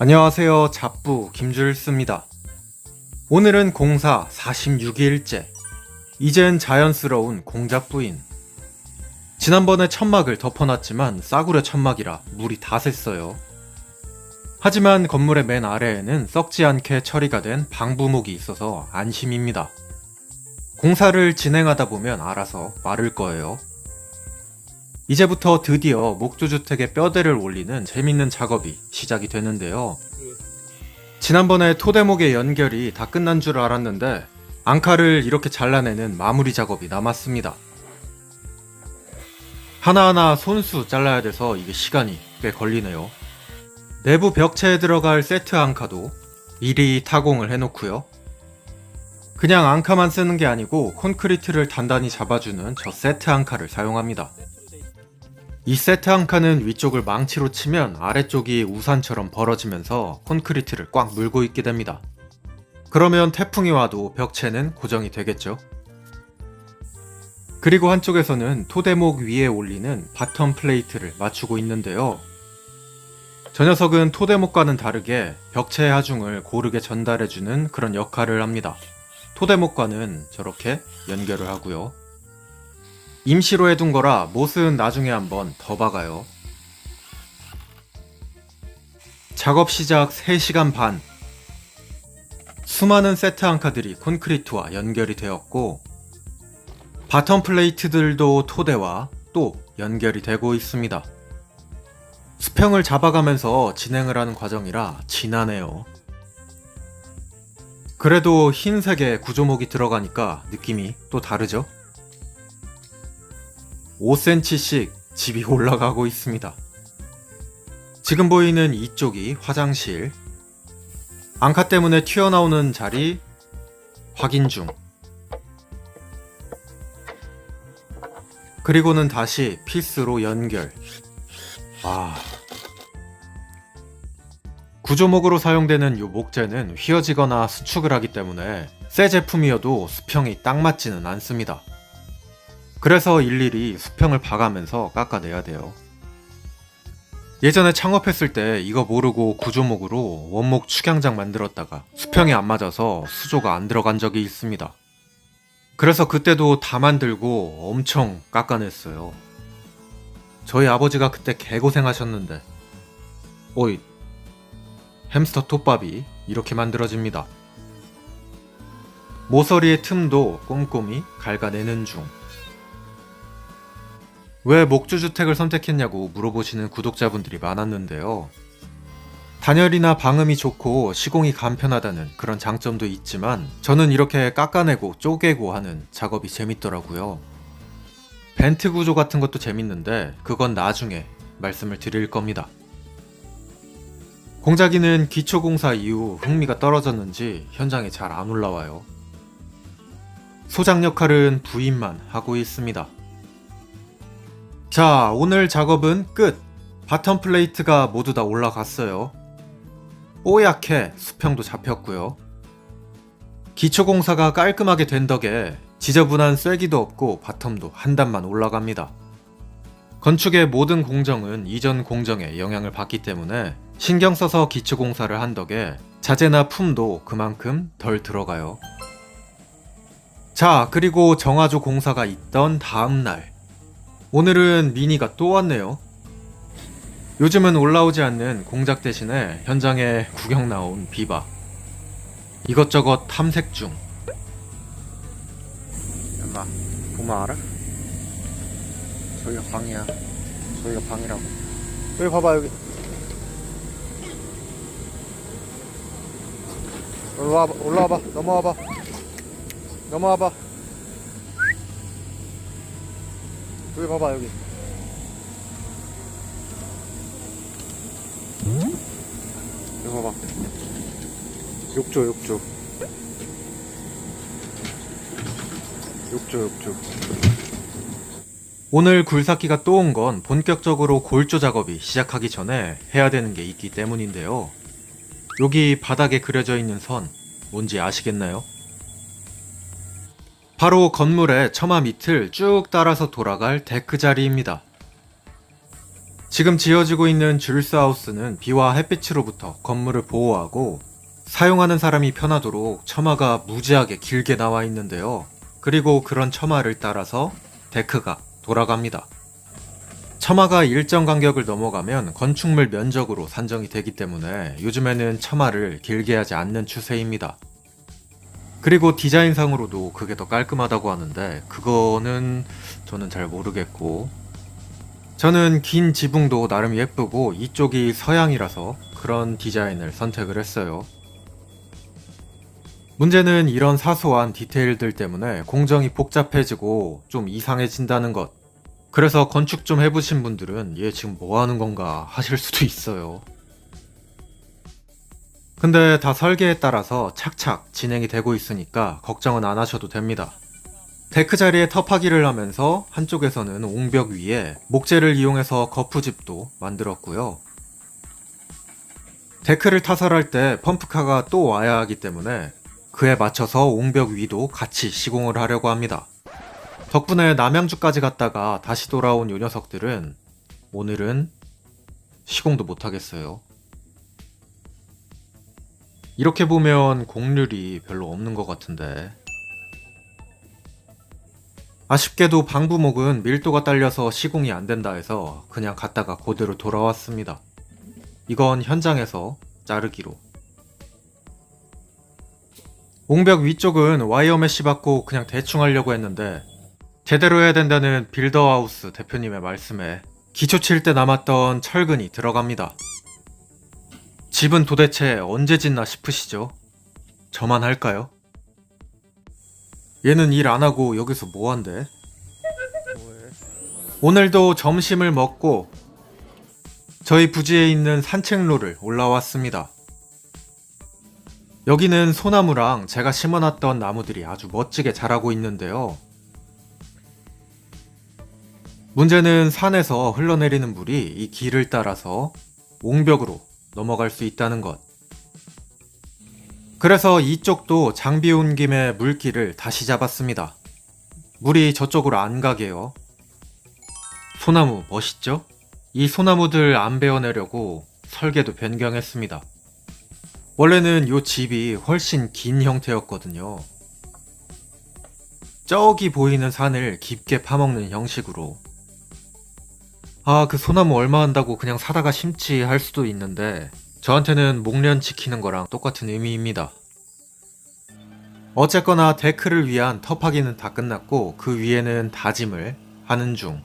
안녕하세요. 잡부 김줄스입니다. 오늘은 공사 46일째. 이젠 자연스러운 공작부인. 지난번에 천막을 덮어놨지만 싸구려 천막이라 물이 다 샜어요. 하지만 건물의 맨 아래에는 썩지 않게 처리가 된 방부목이 있어서 안심입니다. 공사를 진행하다 보면 알아서 마를 거예요. 이제부터 드디어 목조주택의 뼈대를 올리는 재밌는 작업이 시작이 되는데요. 지난번에 토대목의 연결이 다 끝난 줄 알았는데 앙카를 이렇게 잘라내는 마무리 작업이 남았습니다. 하나하나 손수 잘라야 돼서 이게 시간이 꽤 걸리네요. 내부 벽체에 들어갈 세트 앙카도 미리 타공을 해놓고요. 그냥 앙카만 쓰는 게 아니고 콘크리트를 단단히 잡아주는 저 세트 앙카를 사용합니다. 이 세트 앙카는 위쪽을 망치로 치면 아래쪽이 우산처럼 벌어지면서 콘크리트를 꽉 물고 있게 됩니다. 그러면 태풍이 와도 벽체는 고정이 되겠죠. 그리고 한쪽에서는 토대목 위에 올리는 바텀 플레이트를 맞추고 있는데요. 저 녀석은 토대목과는 다르게 벽체의 하중을 고르게 전달해주는 그런 역할을 합니다. 토대목과는 저렇게 연결을 하고요. 임시로 해둔 거라 못은 나중에 한번 더 박아요. 작업 시작 3시간 반. 수많은 세트 앙카들이 콘크리트와 연결이 되었고 바텀 플레이트들도 토대와 또 연결이 되고 있습니다. 수평을 잡아가면서 진행을 하는 과정이라 진하네요. 그래도 흰색의 구조목이 들어가니까 느낌이 또 다르죠? 5cm씩 집이 올라가고 있습니다. 지금 보이는 이쪽이 화장실, 앙카 때문에 튀어나오는 자리 확인 중. 그리고는 다시 피스로 연결. 구조목으로 사용되는 이 목재는 휘어지거나 수축을 하기 때문에 새 제품이어도 수평이 딱 맞지는 않습니다. 그래서 일일이 수평을 봐가면서 깎아내야 돼요. 예전에 창업했을 때 이거 모르고 구조목으로 원목 축양장 만들었다가 수평이 안 맞아서 수조가 안 들어간 적이 있습니다. 그래서 그때도 다 만들고 엄청 깎아냈어요. 저희 아버지가 그때 개고생하셨는데 오이, 햄스터 톱밥이 이렇게 만들어집니다. 모서리의 틈도 꼼꼼히 갉아내는 중. 왜 목조주택을 선택했냐고 물어보시는 구독자분들이 많았는데요. 단열이나 방음이 좋고 시공이 간편하다는 그런 장점도 있지만 저는 이렇게 깎아내고 쪼개고 하는 작업이 재밌더라고요. 벤트 구조 같은 것도 재밌는데 그건 나중에 말씀을 드릴 겁니다. 공작이는 기초공사 이후 흥미가 떨어졌는지 현장에 잘 안 올라와요. 소장 역할은 부인만 하고 있습니다. 자, 오늘 작업은 끝! 바텀 플레이트가 모두 다 올라갔어요. 뽀얗게 수평도 잡혔고요. 기초공사가 깔끔하게 된 덕에 지저분한 쐐기도 없고 바텀도 한 단만 올라갑니다. 건축의 모든 공정은 이전 공정에 영향을 받기 때문에 신경 써서 기초공사를 한 덕에 자재나 품도 그만큼 덜 들어가요. 자, 그리고 정화조 공사가 있던 다음날. 오늘은 미니가 또 왔네요. 요즘은 올라오지 않는 공작 대신에 현장에 구경 나온 비바. 이것저것 탐색 중. 엄마, 보면 알아? 저기가 방이야. 저기가 방이라고. 여기 봐봐, 여기. 올라와봐, 올라와봐, 넘어와봐. 넘어와봐. 여기 봐봐, 여기. 여기 봐봐. 욕조, 욕조. 욕조. 오늘 굴삭기가 또 온 건 본격적으로 골조 작업이 시작하기 전에 해야 되는 게 있기 때문인데요. 여기 바닥에 그려져 있는 선, 뭔지 아시겠나요? 바로 건물의 처마 밑을 쭉 따라서 돌아갈 데크 자리입니다. 지금 지어지고 있는 주얼스 하우스는 비와 햇빛으로부터 건물을 보호하고 사용하는 사람이 편하도록 처마가 무지하게 길게 나와 있는데요. 그리고 그런 처마를 따라서 데크가 돌아갑니다. 처마가 일정 간격을 넘어가면 건축물 면적으로 산정이 되기 때문에 요즘에는 처마를 길게 하지 않는 추세입니다. 그리고 디자인상으로도 그게 더 깔끔하다고 하는데 그거는 저는 잘 모르겠고, 저는 긴 지붕도 나름 예쁘고 이쪽이 서양이라서 그런 디자인을 선택을 했어요. 문제는 이런 사소한 디테일들 때문에 공정이 복잡해지고 좀 이상해진다는 것. 그래서 건축 좀 해보신 분들은 얘 지금 뭐 하는 건가 하실 수도 있어요. 근데 다 설계에 따라서 착착 진행이 되고 있으니까 걱정은 안 하셔도 됩니다. 데크 자리에 터파기를 하면서 한쪽에서는 옹벽 위에 목재를 이용해서 거푸집도 만들었고요. 데크를 타설할 때 펌프카가 또 와야 하기 때문에 그에 맞춰서 옹벽 위도 같이 시공을 하려고 합니다. 덕분에 남양주까지 갔다가 다시 돌아온 요 녀석들은 오늘은 시공도 못하겠어요. 이렇게 보면 곡률이 별로 없는 것 같은데, 아쉽게도 방부목은 밀도가 딸려서 시공이 안 된다 해서 그냥 갔다가 그대로 돌아왔습니다. 이건 현장에서 자르기로. 옹벽 위쪽은 와이어 메쉬 받고 그냥 대충 하려고 했는데 제대로 해야 된다는 빌더하우스 대표님의 말씀에 기초 칠 때 남았던 철근이 들어갑니다. 집은 도대체 언제 짓나 싶으시죠? 저만 할까요? 얘는 일 안 하고 여기서 뭐 한대? 오늘도 점심을 먹고 저희 부지에 있는 산책로를 올라왔습니다. 여기는 소나무랑 제가 심어놨던 나무들이 아주 멋지게 자라고 있는데요. 문제는 산에서 흘러내리는 물이 이 길을 따라서 옹벽으로 넘어갈 수 있다는 것. 그래서 이쪽도 장비 온 김에 물길을 다시 잡았습니다. 물이 저쪽으로 안 가게요. 소나무 멋있죠? 이 소나무들 안 베어내려고 설계도 변경했습니다. 원래는 이 집이 훨씬 긴 형태였거든요. 저기 보이는 산을 깊게 파먹는 형식으로. 그 소나무 얼마 한다고 그냥 사다가 심지 할 수도 있는데 저한테는 목련 지키는 거랑 똑같은 의미입니다. 어쨌거나 데크를 위한 터파기는 다 끝났고 그 위에는 다짐을 하는 중.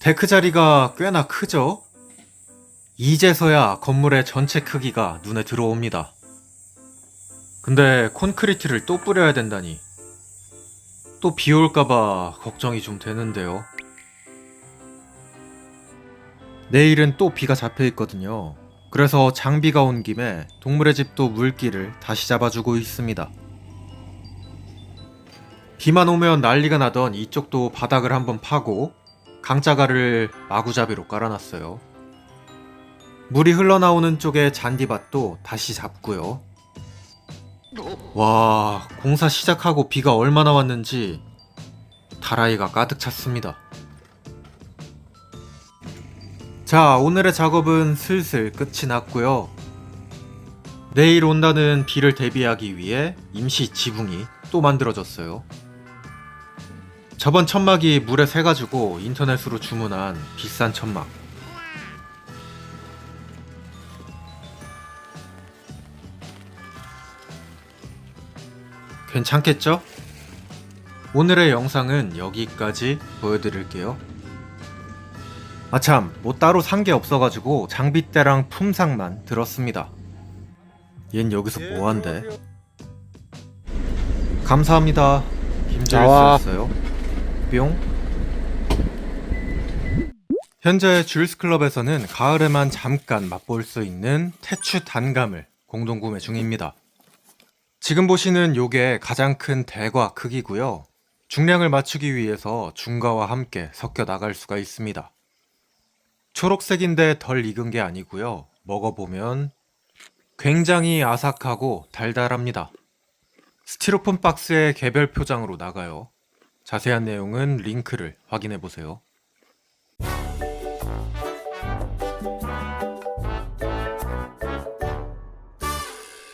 데크 자리가 꽤나 크죠? 이제서야 건물의 전체 크기가 눈에 들어옵니다. 근데 콘크리트를 또 뿌려야 된다니. 또 비 올까봐 걱정이 좀 되는데요. 내일은 또 비가 잡혀 있거든요. 그래서 장비가 온 김에 동물의 집도 물길을 다시 잡아주고 있습니다. 비만 오면 난리가 나던 이쪽도 바닥을 한번 파고 강짜가를 마구잡이로 깔아놨어요. 물이 흘러나오는 쪽에 잔디밭도 다시 잡고요. 와, 공사 시작하고 비가 얼마나 왔는지 다라이가 가득 찼습니다. 자, 오늘의 작업은 슬슬 끝이 났고요. 내일 온다는 비를 대비하기 위해 임시 지붕이 또 만들어졌어요. 저번 천막이 물에 새가지고 인터넷으로 주문한 비싼 천막. 괜찮겠죠? 오늘의 영상은 여기까지 보여드릴게요. 아참, 뭐 따로 산 게 없어가지고 장비대랑 품상만 들었습니다. 얜 여기서 뭐한대? 감사합니다. 김재일스였어요. 뿅. 현재 주얼스클럽에서는 가을에만 잠깐 맛볼 수 있는 태추 단감을 공동구매 중입니다. 지금 보시는 요게 가장 큰 대과 크기고요. 중량을 맞추기 위해서 중과와 함께 섞여 나갈 수가 있습니다. 초록색인데 덜 익은 게 아니고요. 먹어보면 굉장히 아삭하고 달달합니다. 스티로폼 박스에 개별 표장으로 나가요. 자세한 내용은 링크를 확인해보세요.